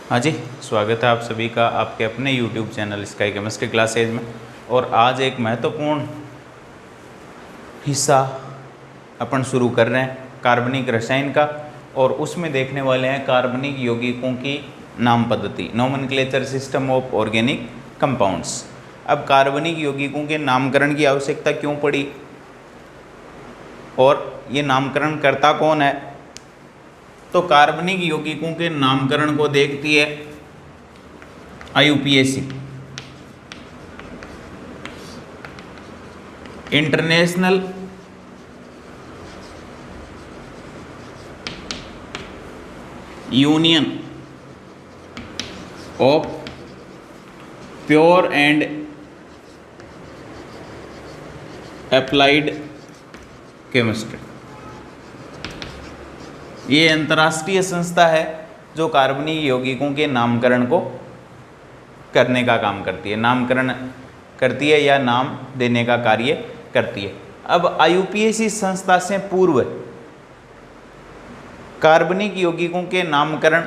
हाँ जी, स्वागत है आप सभी का आपके अपने YouTube channel sky chemistry classes में। और आज एक महत्वपूर्ण हिस्सा अपन शुरू कर रहे हैं कार्बनिक रसायन का, और उसमें देखने वाले हैं कार्बनिक यौगिकों की नाम पद्धति, nomenclature system of organic compounds. अब कार्बनिक यौगिकों के नामकरण की आवश्यकता क्यों पड़ी और ये नामकरण करता कौन है? तो कार्बनिक यौगिकों के नामकरण को देखती है IUPAC, international union of pure and applied chemistry. ये अंतर्राष्ट्रीय संस्था है जो कार्बनिक यौगिकों के नामकरण को करने का काम करती है, नामकरण करती है या नाम देने का कार्य करती है। अब IUPAC संस्था से पूर्व कार्बनिक यौगिकों के नामकरण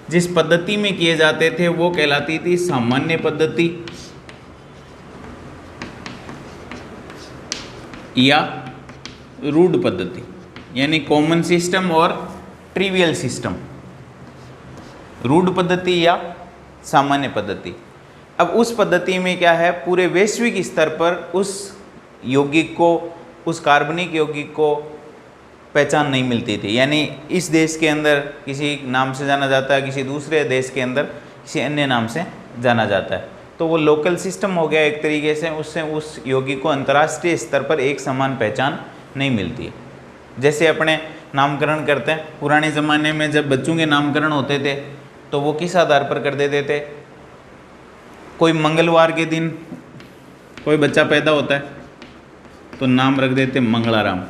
जिस पद्धति में किए जाते थे वो कहलाती थी सामान्य पद्धति या रूढ़ पद्धति, यानी कॉमन सिस्टम और ट्रिवियल सिस्टम, रूढ़ पद्धति या सामान्य पद्धति। अब उस पद्धति में क्या है, पूरे वैश्विक स्तर पर उस यौगिक को, उस कार्बनिक यौगिक को पहचान नहीं मिलती थी। यानी इस देश के अंदर किसी नाम से जाना जाता है, किसी दूसरे देश के अंदर किसी अन्य नाम से जाना जाता है। तो वो लोकल सिस्टम हो गया एक तरीके से, उससे उस यौगिक को अंतर्राष्ट्रीय स्तर पर एक समान पहचान नहीं मिलती है। जैसे अपने नामकरण करते हैं, पुराने ज़माने में जब बच्चों के नामकरण होते थे तो वो किस आधार पर कर देते थे? कोई मंगलवार के दिन कोई बच्चा पैदा होता है तो नाम रख देते मंगलाराम।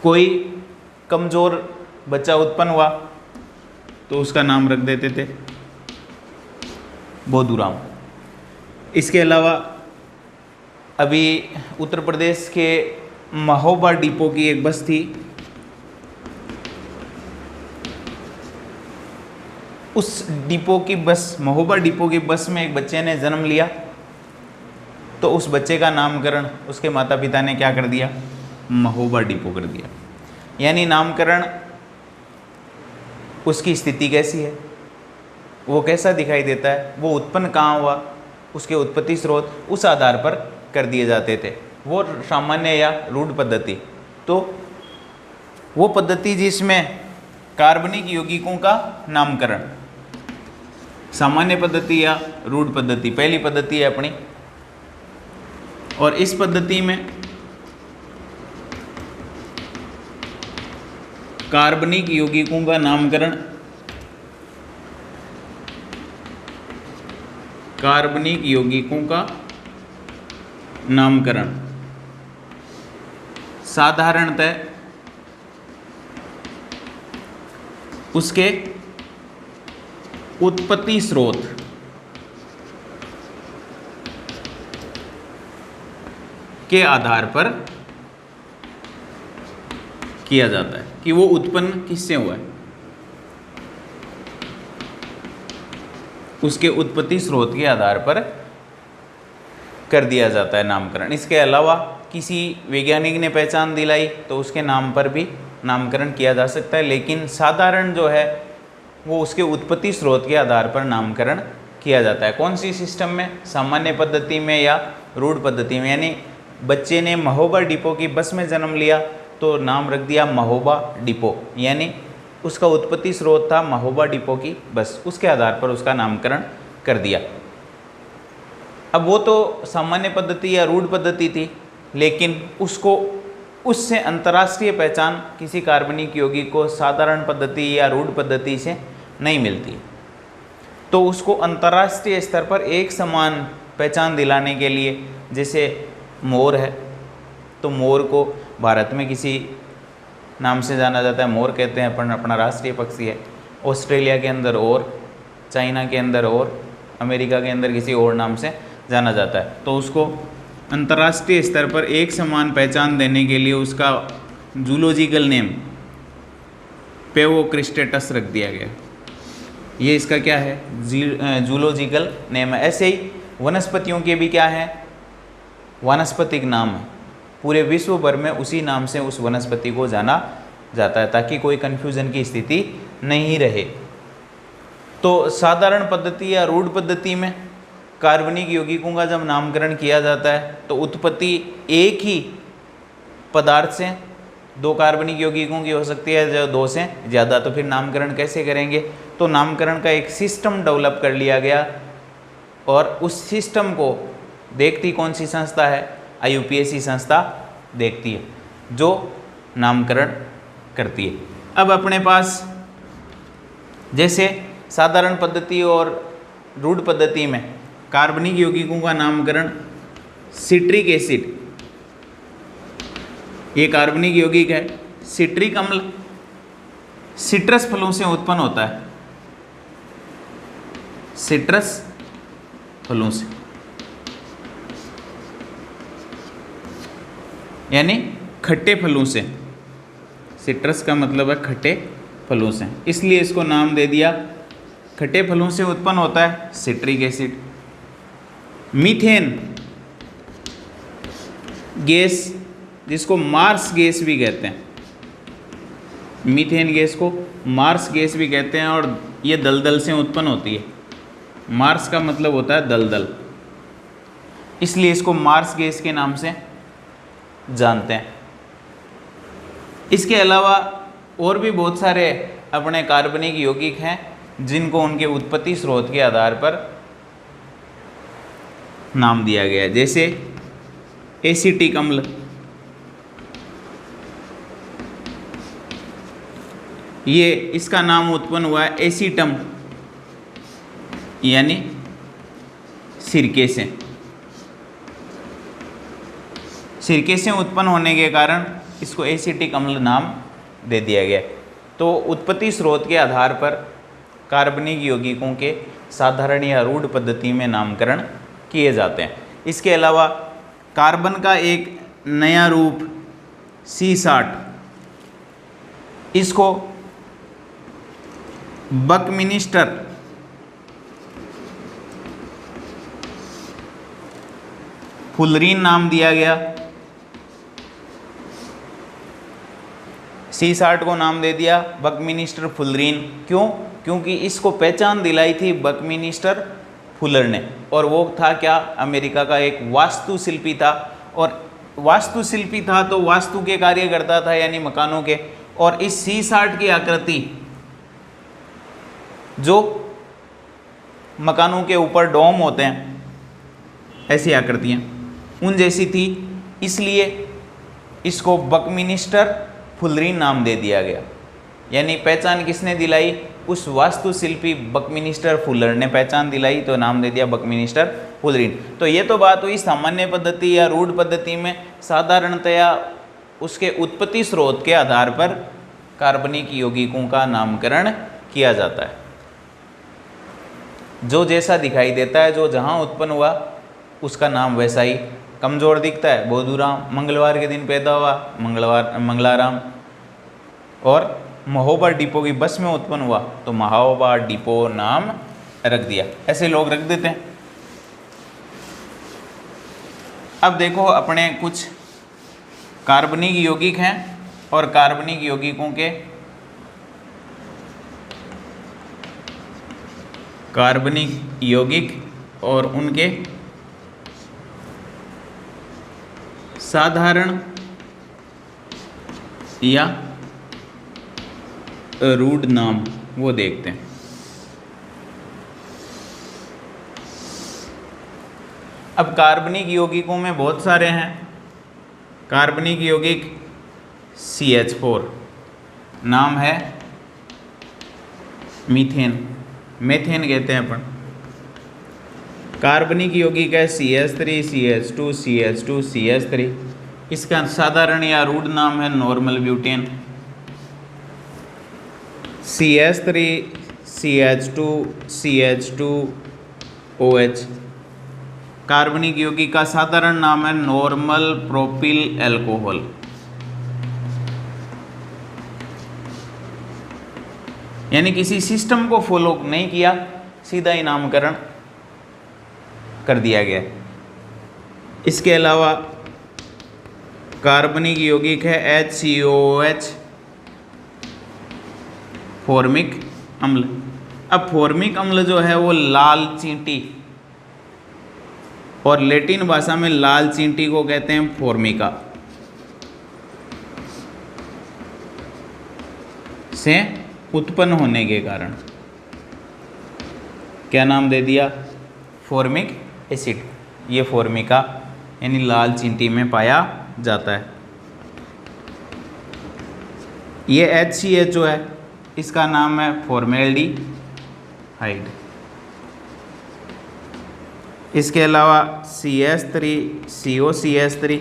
कोई कमज़ोर बच्चा उत्पन्न हुआ तो उसका नाम रख देते थे बोधूराम। इसके अलावा अभी उत्तर प्रदेश के महोबा डिपो की एक बस थी, उस डिपो की बस, महोबा डिपो की बस में एक बच्चे ने जन्म लिया तो उस बच्चे का नामकरण उसके माता पिता ने क्या कर दिया? महोबा डिपो कर दिया। यानी नामकरण उसकी स्थिति कैसी है, वो कैसा दिखाई देता है, वो उत्पन्न कहाँ हुआ, उसके उत्पत्ति स्रोत, उस आधार पर कर दिए जाते थे। वो सामान्य या रूढ़ पद्धति। तो वो पद्धति जिसमें कार्बनिक यौगिकों का नामकरण, सामान्य पद्धति या रूढ़ पद्धति, पहली पद्धति है अपनी। और इस पद्धति में कार्बनिक यौगिकों का नामकरण, कार्बनिक यौगिकों का नामकरण साधारणतः उसके उत्पत्ति स्रोत के आधार पर किया जाता है कि वो उत्पन्न किससे हुआ है, उसके उत्पत्ति स्रोत के आधार पर कर दिया जाता है नामकरण। इसके अलावा किसी वैज्ञानिक ने पहचान दिलाई तो उसके नाम पर भी नामकरण किया जा सकता है, लेकिन साधारण जो है वो उसके उत्पत्ति स्रोत के आधार पर नामकरण किया जाता है। कौन सी सिस्टम में? सामान्य पद्धति में या रूढ़ पद्धति में। यानी बच्चे ने महोबा डिपो की बस में जन्म लिया तो नाम रख दिया महोबा डिपो, यानी उसका उत्पत्ति स्रोत था महोबा डिपो की बस, उसके आधार पर उसका नामकरण कर दिया। अब वो तो सामान्य पद्धति या रूढ़ पद्धति थी, लेकिन उसको उससे अंतर्राष्ट्रीय पहचान किसी कार्बनिक यौगिक को साधारण पद्धति या रूढ़ पद्धति से नहीं मिलती। तो उसको अंतर्राष्ट्रीय स्तर पर एक समान पहचान दिलाने के लिए, जैसे मोर है तो मोर को भारत में किसी नाम से जाना जाता है, मोर कहते हैं अपन, अपना राष्ट्रीय पक्षी है। ऑस्ट्रेलिया के अंदर और, चाइना के अंदर और, अमेरिका के अंदर किसी और नाम से जाना जाता है। तो उसको अंतर्राष्ट्रीय स्तर पर एक समान पहचान देने के लिए उसका जूलॉजिकल नेम पेवोक्रिस्टेटस रख दिया गया। ये इसका क्या है, जूलॉजिकल नेम है। ऐसे ही वनस्पतियों के भी क्या है, वानस्पतिक नाम है। पूरे विश्व भर में उसी नाम से उस वनस्पति को जाना जाता है, ताकि कोई कन्फ्यूजन की स्थिति नहीं रहे। तो साधारण पद्धति या रूढ़ पद्धति में कार्बनिक यौगिकों का जब नामकरण किया जाता है तो उत्पत्ति एक ही पदार्थ से दो कार्बनिक यौगिकों की हो सकती है, जो दो से ज़्यादा, तो फिर नामकरण कैसे करेंगे। तो नामकरण का एक सिस्टम डेवलप कर लिया गया, और उस सिस्टम को देखती कौन सी संस्था है, IUPAC संस्था देखती है, जो नामकरण करती है। अब अपने पास जैसे साधारण पद्धति और रूढ़ पद्धति में कार्बनिक यौगिकों का नामकरण, सिट्रिक एसिड, ये कार्बनिक यौगिक है। सिट्रिक अम्ल सिट्रस फलों से उत्पन्न होता है, सिट्रस फलों से, यानी खट्टे फलों से। सिट्रस का मतलब है खट्टे फलों से, इसलिए इसको नाम दे दिया, खट्टे फलों से उत्पन्न होता है सिट्रिक एसिड। मीथेन गैस, जिसको मार्स गैस भी कहते हैं, मीथेन गैस को मार्स गैस भी कहते हैं, और ये दलदल से उत्पन्न होती है। मार्स का मतलब होता है दलदल, इसलिए इसको मार्स गैस के नाम से जानते हैं। इसके अलावा और भी बहुत सारे अपने कार्बनिक यौगिक हैं, जिनको उनके उत्पत्ति स्रोत के आधार पर नाम दिया गया है। जैसे एसिटिक अम्ल, ये इसका नाम उत्पन्न हुआ है एसीटम, यानी सिरके से। सिरके से उत्पन्न होने के कारण इसको एसिटिक अम्ल नाम दे दिया गया। तो उत्पत्ति स्रोत के आधार पर कार्बनिक यौगिकों के साधारण या रूढ़ पद्धति में नामकरण किए जाते हैं। इसके अलावा कार्बन का एक नया रूप C60, इसको बकमिनिस्टर फुलरीन नाम दिया गया। C60 को नाम दे दिया बकमिनिस्टर फुलरीन। क्यों? क्योंकि इसको पहचान दिलाई थी बकमिनिस्टर फुलर ने, और वो था क्या, अमेरिका का एक वास्तुशिल्पी था। और वास्तुशिल्पी था तो वास्तु के कार्य करता था, यानी मकानों के। और इस C60 की आकृति, जो मकानों के ऊपर डोम होते हैं, ऐसी आकृतियाँ उन जैसी थी, इसलिए इसको बकमिनिस्टर फुलरीन नाम दे दिया गया। यानी पहचान किसने दिलाई, उस वास्तुशिल्पी बकमिनिस्टर फुलर ने पहचान दिलाई, तो नाम दे दिया बकमिनिस्टर फुलरीन। तो ये तो बात हुई सामान्य पद्धति या रूढ़ पद्धति में साधारणतया उसके उत्पत्ति स्रोत के आधार पर कार्बनिक यौगिकों का नामकरण किया जाता है। जो जैसा दिखाई देता है, जो जहाँ उत्पन्न हुआ उसका नाम वैसा ही। कमज़ोर दिखता है, बोधूराम, मंगलवार के दिन पैदा हुआ, मंगलाराम। और महोबा डिपो की बस में उत्पन्न हुआ तो महोबा डिपो नाम रख दिया। ऐसे लोग रख देते हैं। अब देखो अपने कुछ कार्बनिक यौगिक हैं, और कार्बनिक यौगिकों के कार्बनिक यौगिक और उनके साधारण या रूढ़ नाम वो देखते हैं। अब कार्बनिक यौगिकों में बहुत सारे हैं। कार्बनिक यौगिक CH4, नाम है मीथेन, मेथेन कहते हैं अपन। कार्बनिक यौगिक है CH3, CH2, CH2, CH3। इसका साधारण या रूढ़ नाम है normal butane. CH3, CH2, CH2, OH। कार्बनिक यौगिक का साधारण नाम है नॉर्मल प्रोपिल एल्कोहल। यानी किसी सिस्टम को फॉलो नहीं किया, सीधा ही नामकरण कर दिया गया। इसके अलावा कार्बनिक यौगिक है HCOOH, फॉर्मिक अम्ल। अब फॉर्मिक अम्ल जो है वो लाल चींटी, और लैटिन भाषा में लाल चींटी को कहते हैं फॉर्मिका, से उत्पन्न होने के कारण क्या नाम दे दिया, फॉर्मिक एसिड। ये फॉर्मिका यानी लाल चींटी में पाया जाता है। ये HCHO है, इसका नाम है फॉर्मेल्डिहाइड। इसके अलावा CH3COCH3,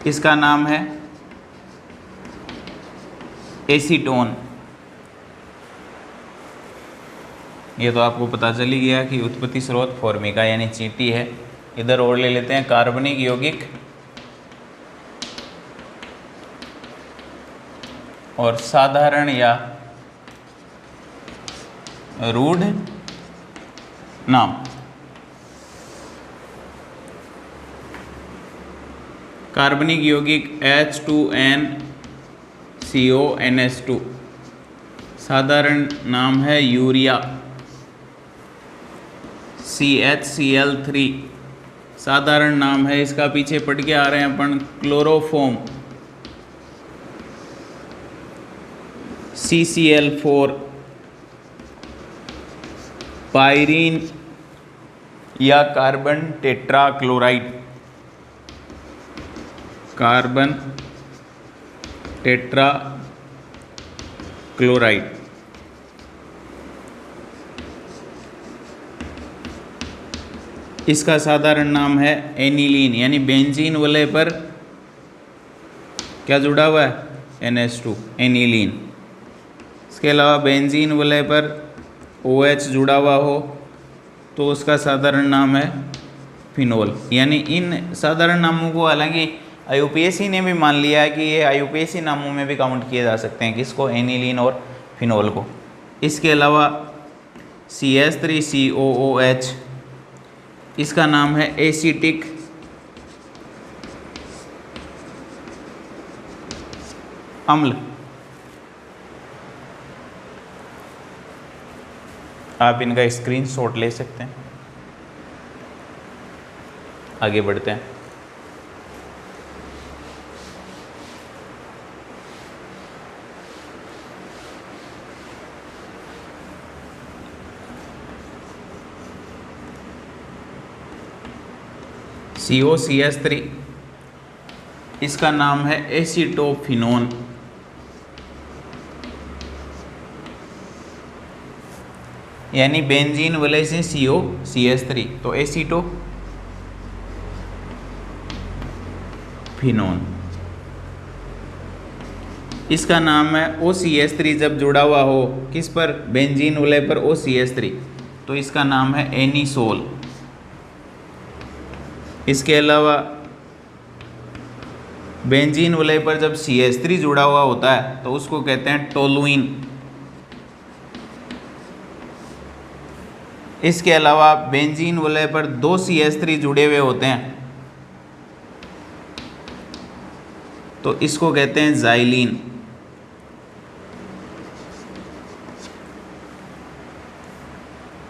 इसका नाम है एसीटोन। ये तो आपको पता चल ही गया कि उत्पत्ति स्रोत फॉर्मिका यानी चींटी है। इधर और ले लेते हैं कार्बनिक यौगिक और साधारण या रूढ़ नाम। कार्बनिक यौगिक H2NCONH2, साधारण नाम है यूरिया। CHCl3, साधारण नाम है इसका, पीछे पढ़ के आ रहे हैं अपन, क्लोरोफॉर्म। CCl4, पायरीन या कार्बन टेट्राक्लोराइड, कार्बन टेट्राक्लोराइड। इसका साधारण नाम है एनिलीन, यानी बेंजीन वलय पर क्या जुड़ा हुआ है, NH2, एनिलीन। इसके अलावा बेंजीन वलय पर OH जुड़ा हुआ हो तो उसका साधारण नाम है फिनोल। यानी इन साधारण नामों को हालांकि IUPAC ने भी मान लिया है कि ये IUPAC नामों में भी काउंट किए जा सकते हैं, किसको, एनिलीन और फिनोल को। इसके अलावा CH3COOH, इसका नाम है एसिटिक अम्ल। आप इनका स्क्रीनशॉट ले सकते हैं। आगे बढ़ते हैं। COCH3, इसका नाम है एसिटोफिनोन। यानी बेंजीन वलय से COCH3 तो एसिटोफिनोन। इसका नाम है OCH3, जब जुड़ा हुआ हो किस पर, बेंजीन वलय पर OCH3, तो इसका नाम है एनिसोल। इसके अलावा बेंजीन वलय पर जब CH3 जुड़ा हुआ होता है तो उसको कहते हैं टोलुइन। इसके अलावा बेंजीन वलय पर 2 CH3 जुड़े हुए होते हैं तो इसको कहते हैं ज़ाइलीन।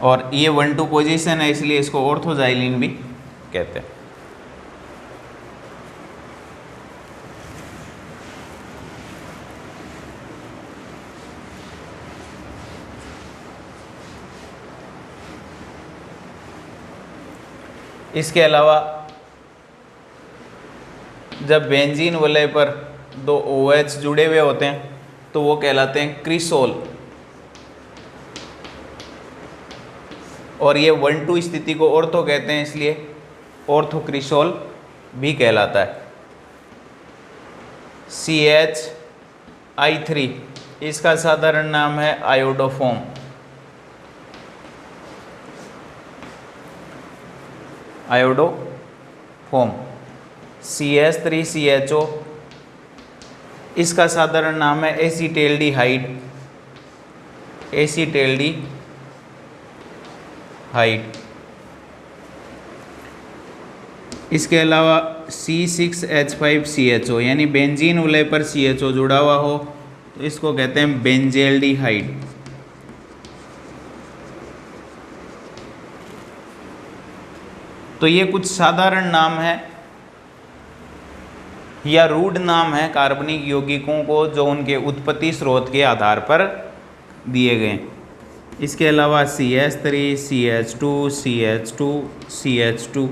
और ये 1-2 पोजीशन है इसलिए इसको ऑर्थोज़ाइलीन भी कहते हैं। इसके अलावा जब बेंजीन वलय पर 2 OH जुड़े हुए होते हैं तो वो कहलाते हैं क्रिसोल। और ये 1-2 स्थिति को ऑर्थो कहते हैं इसलिए ऑर्थोक्रिसोल भी कहलाता है। CHI3, इसका साधारण नाम है आयोडोफॉर्म। आयोडोफॉर्म। CH3CHO, इसका साधारण नाम है एसिटेल्डिहाइड। एसीटेल्डिहाइड। इसके अलावा C6H5CHO यानी बेंजीन वलय पर CHO जुड़ा हुआ हो तो इसको कहते हैं बेंजेल्डिहाइड। तो ये कुछ साधारण नाम है या रूढ़ नाम है कार्बनिक यौगिकों को जो उनके उत्पत्ति स्रोत के आधार पर दिए गए। इसके अलावा CH3, CH2, CH2, CH2,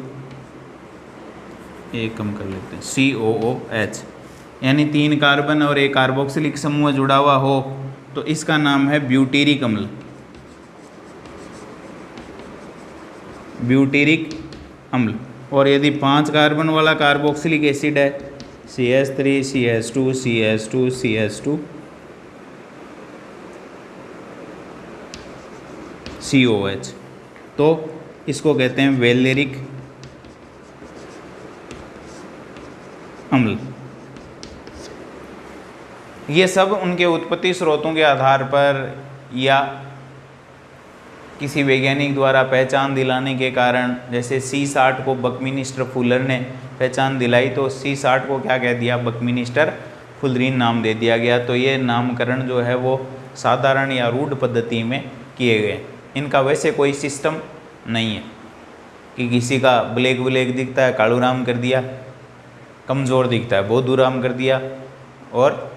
एक कम कर लेते हैं, COOH यानी 3 कार्बन और एक कार्बोक्सिलिक समूह जुड़ा हुआ हो तो इसका नाम है ब्यूटेरिक अम्ल। ब्यूटेरिक अम्ल। और यदि 5 कार्बन वाला कार्बोक्सिलिक एसिड है CH3, CH2, CH2, CH2, COH तो इसको कहते हैं वेलेरिक अम्ल। ये सब उनके उत्पत्ति स्रोतों के आधार पर या किसी वैज्ञानिक द्वारा पहचान दिलाने के कारण, जैसे C60 को बकमिनिस्टर फुलर ने पहचान दिलाई तो C60 को क्या कह दिया, बकमिनिस्टर फुलरीन नाम दे दिया गया। तो ये नामकरण जो है वो साधारण या रूढ़ पद्धति में किए गए। इनका वैसे कोई सिस्टम नहीं है कि किसी का ब्लैक ब्लैक दिखता है कालूराम कर दिया, कमज़ोर दिखता है बोधूराम कर दिया, और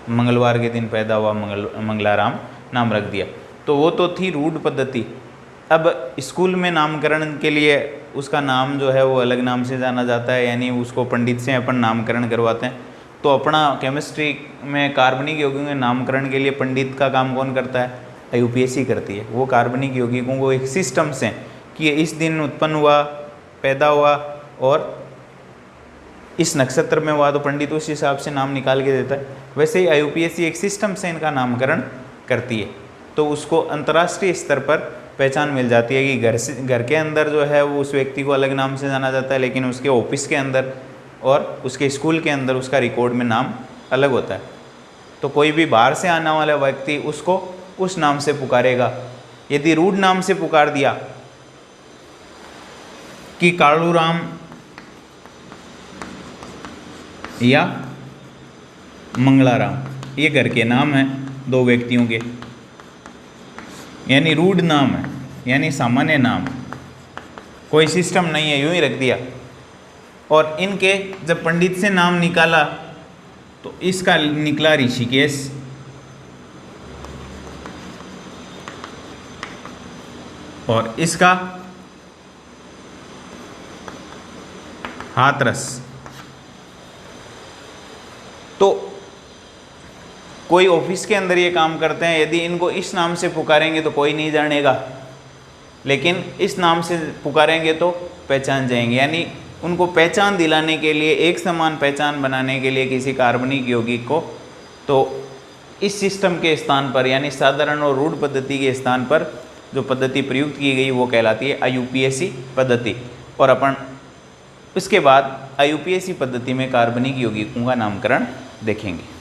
मंगलवार के दिन पैदा हुआ मंगलाराम नाम रख दिया। तो वो तो थी रूढ़ पद्धति। अब स्कूल में नामकरण के लिए उसका नाम जो है वो अलग नाम से जाना जाता है, यानी उसको पंडित से अपन नामकरण करवाते हैं। तो अपना केमिस्ट्री में कार्बनिक यौगिकों के नामकरण के लिए पंडित का काम कौन करता है, IUPAC करती है। वो कार्बनिक यौगिकों को एक सिस्टम से कि इस दिन उत्पन्न हुआ, पैदा हुआ और इस नक्षत्र में हुआ तो पंडित उस हिसाब से नाम निकाल के देता है। वैसे ही IUPAC एक सिस्टम से इनका नामकरण करती है। तो उसको अंतर्राष्ट्रीय स्तर पर पहचान मिल जाती है कि घर के अंदर जो है वो उस व्यक्ति को अलग नाम से जाना जाता है, लेकिन उसके ऑफिस के अंदर और उसके स्कूल के अंदर उसका रिकॉर्ड में नाम अलग होता है। तो कोई भी बाहर से आने वाला व्यक्ति उसको उस नाम से पुकारेगा। यदि रूढ़ नाम से पुकार दिया कि कालूराम या मंगलाराम, ये घर के नाम हैं 2 व्यक्तियों के, यानी रूढ़ नाम है, यानी सामान्य नाम, कोई सिस्टम नहीं है, यूं ही रख दिया। और इनके जब पंडित से नाम निकाला तो इसका निकला ऋषिकेश, और इसका हाथरस। तो कोई ऑफिस के अंदर ये काम करते हैं, यदि इनको इस नाम से पुकारेंगे तो कोई नहीं जानेगा, लेकिन इस नाम से पुकारेंगे तो पहचान जाएंगे। यानी उनको पहचान दिलाने के लिए, एक समान पहचान बनाने के लिए किसी कार्बनिक यौगिक को, तो इस सिस्टम के स्थान पर यानी साधारण और रूढ़ पद्धति के स्थान पर जो पद्धति प्रयुक्त की गई वो कहलाती है IUPAC पद्धति। और अपन उसके बाद IUPAC पद्धति में कार्बनिक यौगिकों का नामकरण देखेंगे।